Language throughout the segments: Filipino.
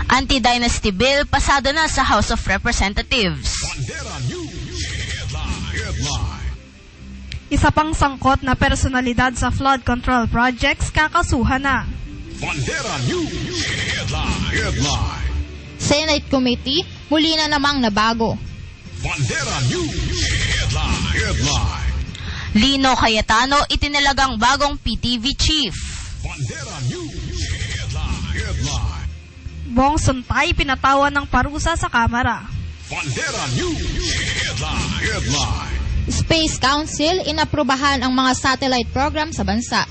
Anti-dynasty bill pasado na sa House of Representatives. Isa pang sangkot na personalidad sa flood control projects kakasuhan na. Senate Committee, muli na namang nabago. Lino Cayetano itinalagang bagong PTV chief. Bong Suntay pinatawan ng parusa sa Kamara. Space Council, inaprubahan ang mga satellite program sa bansa.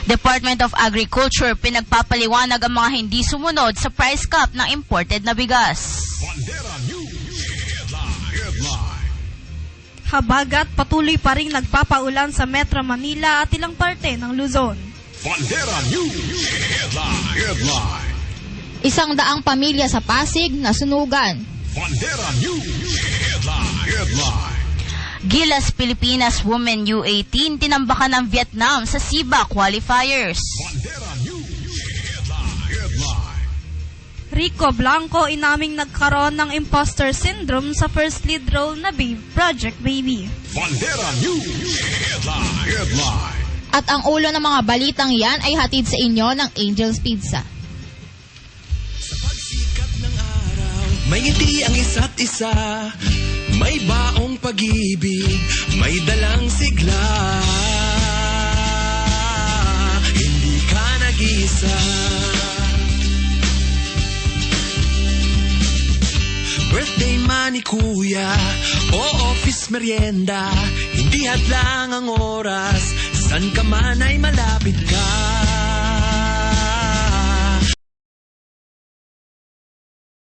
Department of Agriculture pinagpapaliwanag ang mga hindi sumunod sa price cap ng imported na bigas. Habagat patuloy pa rin nagpapaulan sa Metro Manila at ilang parte ng Luzon. Isang daang pamilya sa Pasig nasunugan. Gilas Pilipinas Women U18 tinambakan ng Vietnam sa SIBA qualifiers. Rico Blanco inaming nagkaroon ng imposter syndrome sa first lead role na Project Baby. At ang ulo ng mga balitang yan ay hatid sa inyo ng Angel's Pizza. Sa pagsikat ng araw, may ngiti ang isa't isa. May baong pag-ibig, may dalang sigla. Hindi ka nag-isa. Birthday man ni Kuya o office merienda, hindi hadlang ang oras, san ka man ay malapit ka.